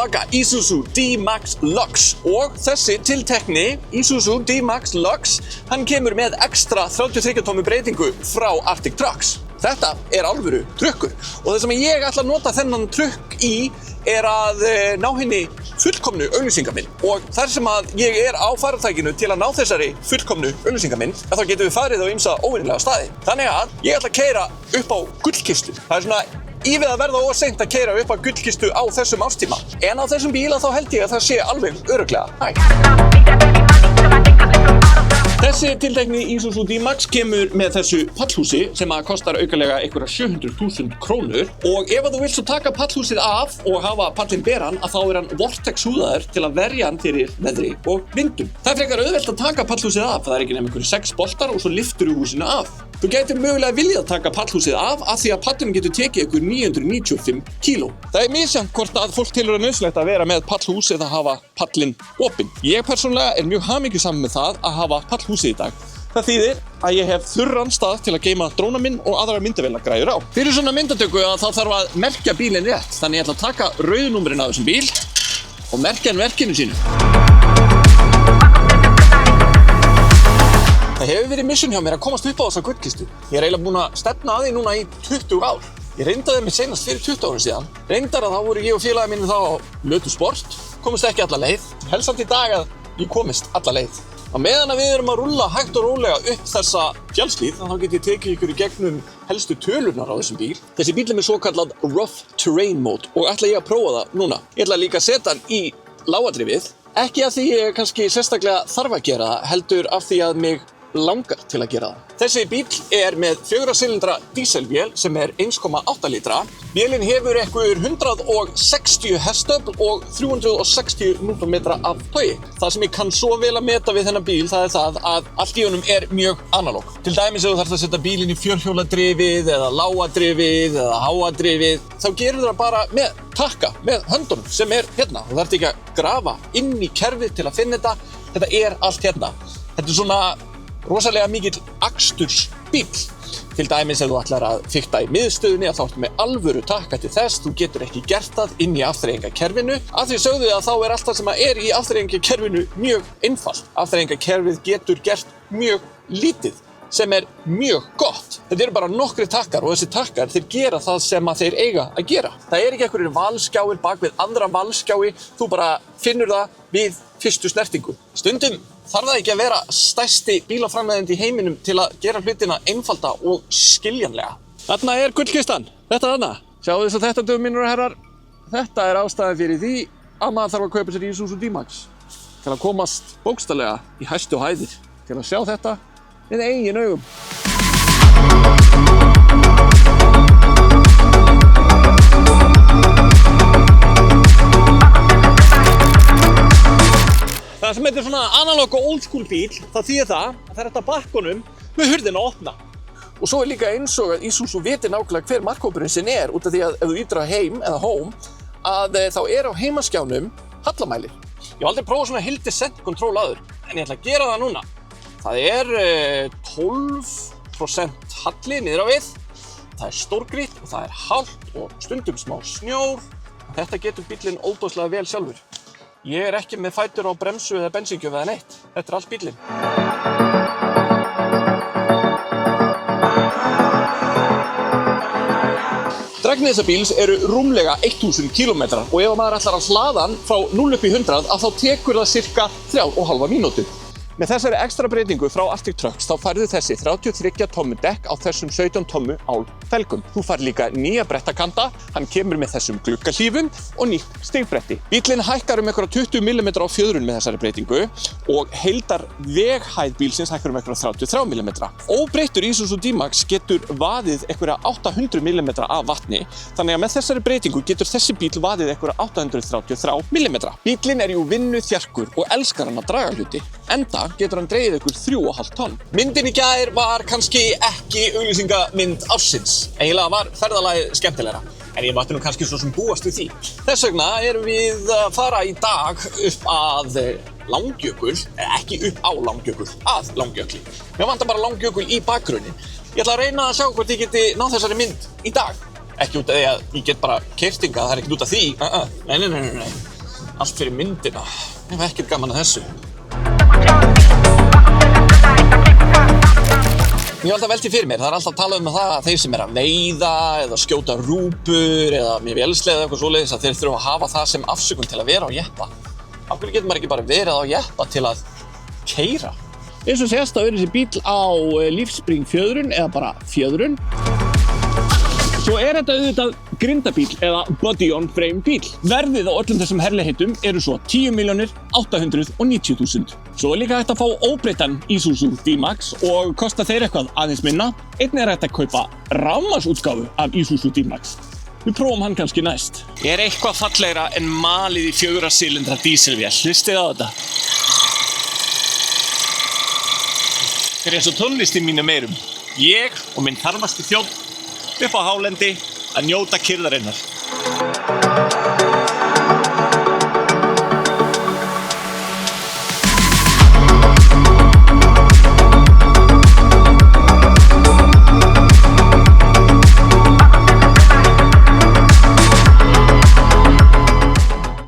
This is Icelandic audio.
tilbaka Isuzu D-Max Lux og þessi tiltekni Isuzu D-Max Lux hann kemur með ekstra 33 tommu breytingu frá Arctic Trucks. Þetta alvöru trukkur og það sem ég ætla að nota þennan trukk í að ná henni fullkomnu auglýsingamynd og þar sem að ég á farartækinu til að ná þessari fullkomnu auglýsingamynd þá getum við farið á ýmsa óvenjulega staði. Þannig að ég ætla að keyra upp á gullkistu. Það svona ívið að verða of seint að keyra upp á gullkistu á þessum árstíma. En á þessum bíla þá held ég að það sé alveg örugglega hægt. Þessi tiltekni Isuzu D-Max kemur með þessu pallhúsi sem að kostar aukalega einhverja 700.000 krónur og ef að þú vilt svo taka pallhúsið af og hafa pallinn beran þá hann vortex húðaður til að verja hann fyrir veðri og vindum. Það frekar auðvelt að taka pallhúsið af, það ekki nema einhverjir 6 boltar og svo lyftur húsinu af. Þú gætir mögulega viljað að taka pallhúsið af því að pallurinn getur tekið ykkur 995 kíló. Það misjafnt hvort að fólk telur nauðsynlegt að vera með pallhús eða hafa pallinn opinn. Ég persónulega mjög hamingjusamur með það að hafa pallhúsið í dag. Það þýðir að ég hef þurran stað til að geyma dróna minn og aðrar myndavélagræjur á. Fyrir svona myndatöku þá þarf að merkja bílinn rétt, þannig ég ætla að taka rauðu númerinn af þessum bíl og merkja hann verkinu sínu. Það hefur verið mission hjá mér að komast upp á þessa gullkistu. Ég eiginlega búinn að stefna að því núna í 20 ár. Ég reyndaði mig seinast fyrir 20 árum síðan. Reyndar að þá voru ég og félagi mínir þá á Lötu Sport, komist ekki alla leið. Helst samt í dag að ég komist alla leið. Á meðan að við erum að rúlla hægt og rólega upp þessa fjallshlíð, þá get ég tekið ykkur í gegnum helstu tölurnar á þessum bíl. Þessi bíl með svokallað Rough Terrain Mode og ætla ég að prófa það núna. Ég ætla líka að setja hann í lágadrifið. Ekki af því ég kannski sérstaklega þarf að gera það, heldur af því að mig langar til að gera það. Þessi bíl með 4 cylindra díselvél sem 1,8 lítra. Vélin hefur einhver 160 hestöfl og 360 Nm af togi. Það sem ég kann svo vel að meta við þennan bíl það það að allt í honum mjög analóg. Til dæmis ef þú þarft að setja bílinn í fjölhjóladrifið eða lágadrifið eða háadrifið þá gerur það bara með takka, með höndunum sem hérna. Þú þarft ekki að grafa inn í kerfið til að finna þetta. Þetta allt hérna. Þetta svona rosalega mikill akstursbíl. Til dæmis ef þú ætlar að fikta í miðstöðunni þá ertu með alvöru takka til þess, þú getur ekki gert það inn í afþreyingakerfinu. Að því sögðu að þá allt það sem í afþreyingakerfinu mjög einfalt. Afþreyingakerfið getur gert mjög lítið sem mjög gott. Þetta bara nokkrir takkar og þessi takkar þeir gera það sem að þeir eiga að gera. Það ekki einhverjir valskjáir bak við andra valskjái, þú bara finnur það við fyrstu snertingu. Stundum þarf það ekki að vera stærsti bílaframleiðandi í heiminum til að gera hlutina einfalda og skiljanlega. Þarna gullkistan, þetta þarna. Sjáu þess að þetta dögum mínir og herrar, þetta ástæðan fyrir því að maður þarf að kaupa sér Isuzu D-Max til að komast bókstaflega í hæstu hæðir, til að sjá þetta með eigin augum. Það sem þetta svona analóg og old school bíl, það þýðir það að það hægt að bakkanum með hurðina að opna. Og svo líka eins og að Isuzu viti nákvæmlega hver markhópurinn sinn út af því að ef þú ýtir á heim eða home að þá á heimaskjánum hallamælir. Ég hef aldrei prófað svona hill descent control áður, en ég ætla að gera það núna. Það 12% halli niður á við, það stórgrýtt og það hált og stundum smá snjór. Þetta getur bíllinn óbúðslega vel sjálfur. Ég ekki með fætur á bremsu eða bensíngjöf eða neitt. Þetta allt bíllinn. Dregnið þessa bíls rúmlega 1000 km og ef maður ætlar að hlaða hann frá 0 upp í 100 þá tekur það cirka 3,5 mínútur. Með þessari ekstra breytingu frá Arctic Trucks þá færðu þessi 33 tommu dekk á þessum 17 tommu álfelgum. Þú fær líka nýja brettakanta, hann kemur með þessum gluggahlífum og nýtt stigbretti. Bíllinn hækkar einhverja 20 mm á fjöðrun með þessari breytingu og heildar veghæð bílsins hækkar einhverja 33 mm. Óbreyttur Isuzu D-Max getur vaðið einhverja 800 mm af vatni, þannig að með þessari breytingu getur þessi bíl vaðið einhverja 833 mm. Bíllinn jú vinnu þjarkur og elskar hann að draga hluti, enda getur hann dregið ykkur 3,5 tonn. Myndin í gær var kannski ekki auglýsingamynd ársins. Eiginlega var ferðalagið skemmtilegra. En ég mátti kannski svo sem búast við því. Þess vegna erum við að fara í dag upp að Langjökul, ekki upp á Langjökul, að Langjökli. Mér vantar bara Langjökul í bakgrunnin. Ég ætla að reyna að sjá hvort ég geti náð þessari mynd í dag. Ekki út af því að ég get bara keyrt hingað, það ekkert út af því. Nei. Allt fyrir myndina. Ég hef ekkert gaman að þessu. Ég hef alltaf velt því fyrir mér, það alltaf talað um það að þeir sem að veiða eða skjóta rúpur eða með vélsleða eða eitthvað svoleiðis að þeir þurfa að hafa það sem afsökun til að vera á jeppa. Af hverju getur maður ekki bara verið á jeppa til að keyra? Eins og sést þá þessi bíl á Lífsspring fjöðrun eða bara fjöðrun. Svo þetta auðvitað grindabíl eða body on frame bíl. Verðið á öllum þessum herlegheitum eru svo 10.890.000. Svo líka hægt að fá óbreyttan Isuzu D-Max og kosta þeir eitthvað aðeins minna. Einnig hægt að kaupa rafmagnsútgáfu af Isuzu D-Max. Við prófum hann kannski næst. Eitthvað fallegra en malið í 4 silindra dísilvél. Hlustið á þetta. Þetta eins og tónlist í mínum eyrum. Ég og minn þarfasti þjónn upp á hálendi að njóta kyrrðarinnar.